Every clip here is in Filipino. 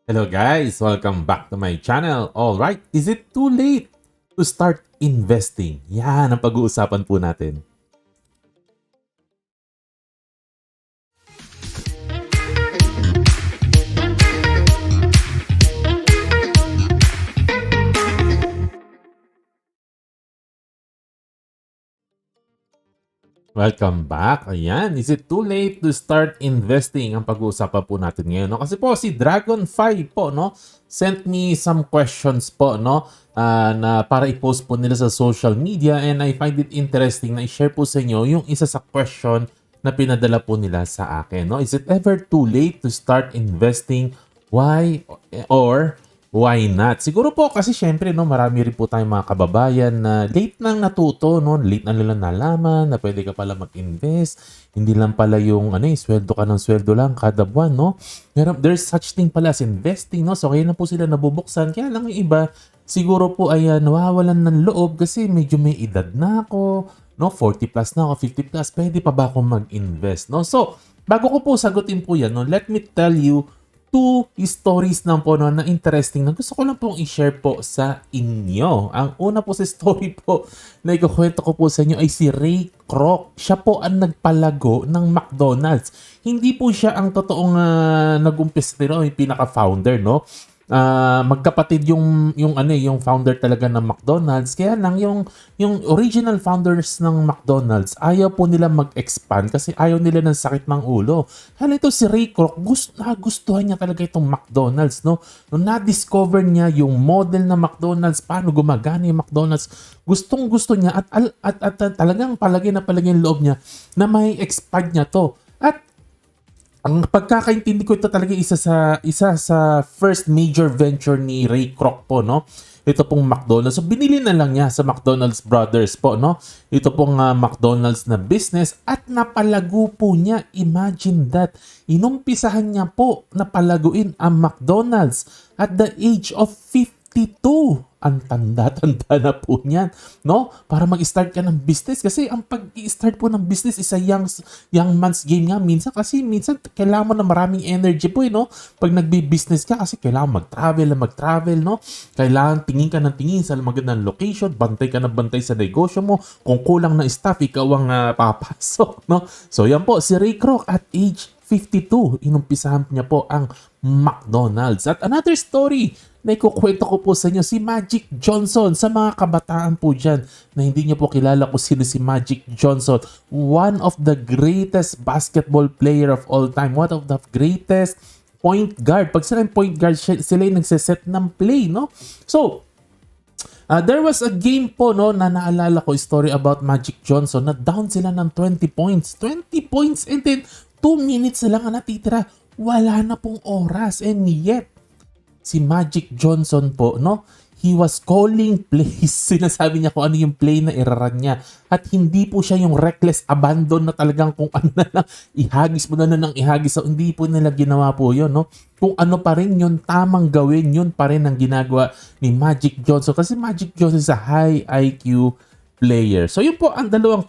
Hello guys, welcome back to my channel. Alright, is it too late to start investing? Yan ang pag-uusapan po natin. Welcome back. Ayan, is it too late to start investing? Ang pag-uusapan po natin ngayon. No? Kasi po si Dragon5 po, no, sent me some questions po, no, na para i-post po nila sa social media, and I find it interesting na i-share po sa inyo yung isa sa question na pinadala po nila sa akin. No? Is it ever too late to start investing? Why or why not? Siguro po kasi syempre, no, marami rin po tayong mga kababayan na late nang natuto, no, late na nila nalaman na pwede ka pala mag-invest. Hindi lang pala yung sweldo ka ng sweldo lang kada buwan, no. There's such thing pala as investing, no. So kaya na po sila nabubuksan. Kaya lang yung iba siguro po ay nawawalan ng loob kasi medyo may edad na ako, no, 40 plus na ako, 50 plus, pwede pa ba akong mag-invest, no? So, bago ko po sagutin po yan, no, let me tell you two stories lang po, no, na interesting na gusto ko lang pong i-share po sa inyo. Ang una po sa story po na ikukwento ko po sa inyo ay si Ray Kroc. Siya po ang nagpalago ng McDonald's. Hindi po siya ang totoong nag-umpisa nito, yung pinaka-founder, no? Magkapatid yung founder talaga ng McDonald's. Kaya lang yung original founders ng McDonald's ayaw po nila mag-expand kasi ayaw nila ng sakit ng ulo. Kaya ito si Ray Kroc, nagustuhan niya talaga itong McDonald's, no. Nung na-discover niya yung model ng McDonald's, paano gumagana yung McDonald's, gustong-gusto niya at talagang palagi yung loob niya na may expand niya to. At ang pagkakaintindi ko, ito talaga isa sa first major venture ni Ray Kroc po, no. Ito pong McDonald's. So binili na lang niya sa McDonald's Brothers po, no. Ito pong McDonald's na business at napalago po niya. Imagine that. Inumpisahan niya po na palaguin ang McDonald's at the age of 52. Ang tanda-tanda na po niyan, no? Para mag-start ka ng business. Kasi ang pag-i-start po ng business is a young man's game nga. Minsan kailangan mo na maraming energy po, no? Pag nagbi-business ka kasi kailangan mag-travel, no? Kailangan tingin ka ng tingin sa magandang location, bantay ka ng bantay sa negosyo mo. Kung kulang na staff, ikaw ang papasok, no? So yan po, si Ray Kroc at age 52, inumpisahan niya po ang McDonald's. At another story na ikukwento ko po sa inyo, si Magic Johnson. Sa mga kabataan po dyan na hindi niyo po kilala kung sino si Magic Johnson, one of the greatest basketball player of all time, one of the greatest point guard. Pag sila yung point guard, sila yung nagsiset ng play, no? So, there was a game po, no, na naalala ko, story about Magic Johnson na down sila ng 20 points. 20 points and then 2 minutes na lang ang natitira. Wala na pong oras, and yet si Magic Johnson po, no, he was calling plays. Sinasabi niya kung ano yung play na iraran niya. At hindi po siya yung reckless abandon na talagang kung ano na lang, ihagis mo na ng ihagis. So, hindi po nila ginawa po yun, no. Kung ano pa rin yun, tamang gawin, yun pa rin ang ginagawa ni Magic Johnson. Kasi Magic Johnson is a high IQ player. So, yun po ang dalawang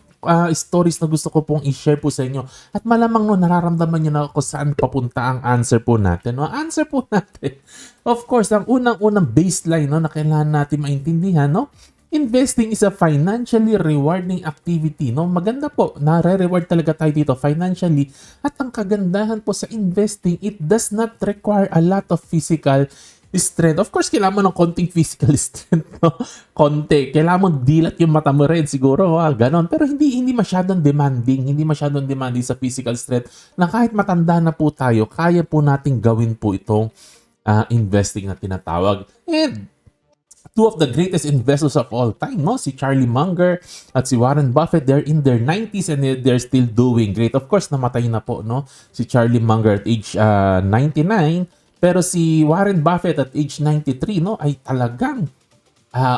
stories na gusto ko pong i-share po sa inyo. At malamang no, nararamdaman nyo na kung saan papunta ang answer po natin. No? Answer po natin, of course, ang unang-unang baseline, no, na kailangan natin maintindihan, no? Investing is a financially rewarding activity, no? Maganda po, nare-reward talaga tayo dito financially. At ang kagandahan po sa investing, it does not require a lot of physical strength. Of course, kailangan mo ng konting physical strength, no? Konti. Kailangan mo dilat yung mata mo rin, siguro, ganon. Pero hindi masyadong demanding sa physical strength na kahit matanda na po tayo, kaya po nating gawin po itong investing na tinatawag. And two of the greatest investors of all time, no? Si Charlie Munger at si Warren Buffett, they're in their 90s and they're still doing great. Of course, namatay na po, no? Si Charlie Munger at age 99, pero si Warren Buffett at age 93, no, ay talagang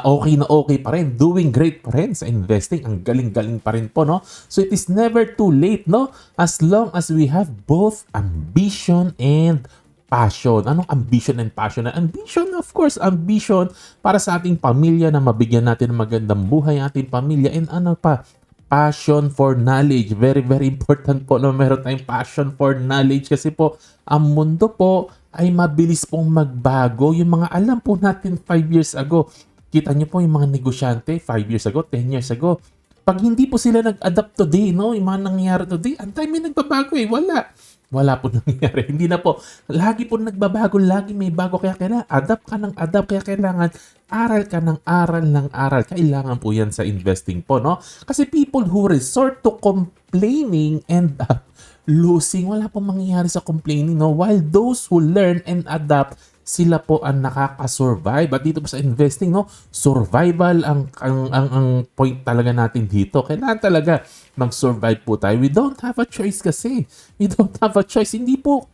okay pa rin, doing great pa rin sa investing. Ang galing-galing pa rin po, no? So it is never too late, no? As long as we have both ambition and passion. Anong ambition and passion? Ambition, of course, ambition para sa ating pamilya na mabigyan natin ng magandang buhay ang ating pamilya, and ano pa, passion for knowledge. Very, very important po na meron tayong passion for knowledge kasi po, ang mundo po ay mabilis pong magbago. Yung mga alam po natin 5 years ago, kita niyo po yung mga negosyante 5 years ago, 10 years ago. Pag hindi po sila nag-adapt today, no, yung mga nangyayari today, ang time may nagbabago eh, wala. Wala po nangyayari. Hindi na po. Lagi po nagbabago, lagi may bago. Kaya kailangan adapt ka ng adapt. Kaya kailangan aral ka ng aral ng aral. Kailangan po yan sa investing po, no? Kasi people who resort to complaining end up losing. Wala pong mangyayari sa complaining, no? While those who learn and adapt, sila po ang nakaka-survive. At dito po sa investing, no, survival ang point talaga natin dito. Kailangan talaga mag-survive po tayo. We don't have a choice kasi. We don't have a choice. Hindi po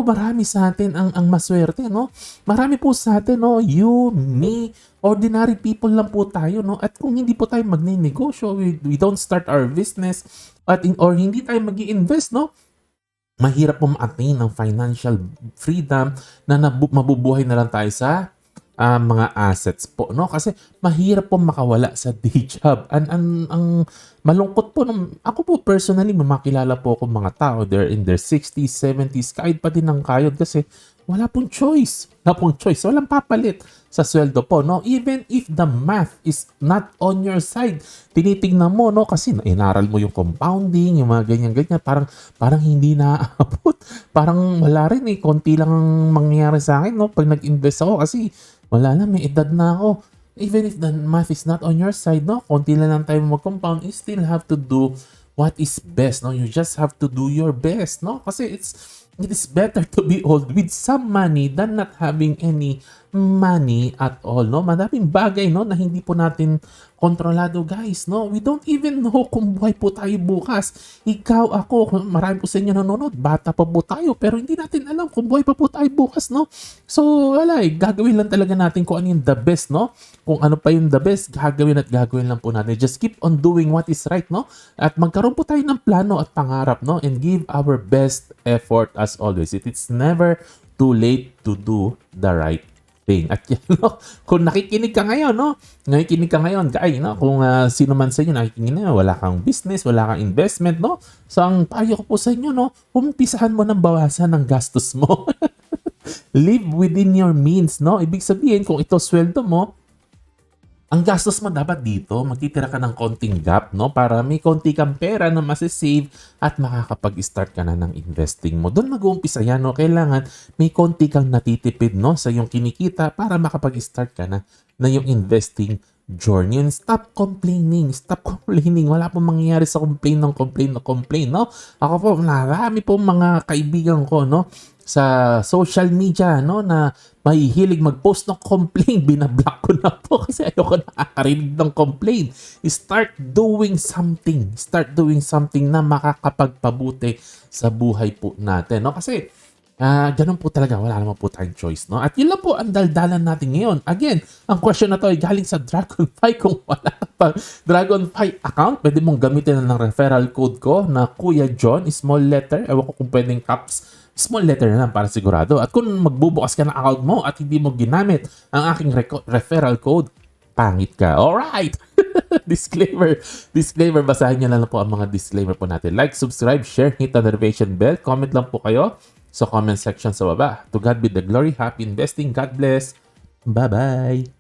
marami sa atin ang maswerte, no? Marami po sa atin, no? You, me, ordinary people lang po tayo, no? At kung hindi po tayo magne-negosyo, we don't start our business, or hindi tayo mag-i-invest, no? Mahirap po ma-attain ng financial freedom na mabubuhay na lang tayo sa mga assets po, no? Kasi mahirap po makawala sa day job. Ang malungkot po, ako po personally, makilala po ako mga tao, they're in their 60s, 70s, kahit pa din ng kayod kasi wala pong choice. Wala pong choice. Walang papalit sa sweldo po, no? Even if the math is not on your side, tinitingnan mo, no? Kasi inaral mo yung compounding, yung mga ganyan-ganyan, parang hindi naaabot. Parang wala rin eh. Konti lang ang mangyayari sa akin, no? Pag nag-invest ako kasi wala na, may edad na ako. Even if the math is not on your side, no? Konti lang tayo mag-compound, you still have to do what is best, no? You just have to do your best, no? Kasi it is better to be old with some money than not having any money at all, no? Madaming bagay, no, na hindi po natin kontrolado, guys, no? We don't even know kung buhay po tayo bukas. Ikaw, ako, marami po sa inyo nanonood, bata pa po tayo, pero hindi natin alam kung buhay pa po tayo bukas, no? So, wala eh, gagawin lang talaga natin kung ano yung the best, no? Kung ano pa yung the best, gagawin lang po natin. Just keep on doing what is right, no? At magkaroon po tayo ng plano at pangarap, no? And give our best effort as always. It's never too late to do the right thing. At yan, no? Kung nakikinig ka ngayon, no? Guys, no? Kung sino man sa inyo nakikinig na, wala kang business, wala kang investment, no? So, ang payo ko po sa inyo, no? Umpisahan mo ng bawasan ng gastos mo. Live within your means, no? Ibig sabihin, kung ito sweldo mo, ang gastos mo dapat dito, magtitira ka ng konting gap, no? Para may konti kang pera na masisave at makakapag-start ka na ng investing mo. Doon mag-uumpisa yan, no? Kailangan may konti kang natitipid, no? Sa iyong kinikita para makapag-start ka na yung investing journey. And stop complaining. Stop complaining. Wala pong mangyayari sa complain, no? Ako po, marami po mga kaibigan ko, no? Sa social media, no, na mahihilig mag-post ng complaint, binablock ko na po kasi ayoko nakakarinig ng complaint. Start doing something na makakapagpabuti sa buhay po natin, no? Kasi ganun po talaga, wala naman po tayong choice, no? At yun lang po ang daldalan natin ngayon. Again, ang question na to ay galing sa Dragonfly. Kung wala ka pa Dragonfly account, pwede mong gamitin na ng referral code ko na Kuya John, small letter, ewan ko kung pwedeng caps, small letter na lang para sigurado. At kung magbubukas ka ng account mo at hindi mo ginamit ang aking referral code, pangit ka. Alright! Disclaimer. Basahin nyo lang po ang mga disclaimer po natin. Like, subscribe, share, hit the notification bell. Comment lang po kayo sa comment section sa baba. To God be the glory. Happy investing. God bless. Bye-bye.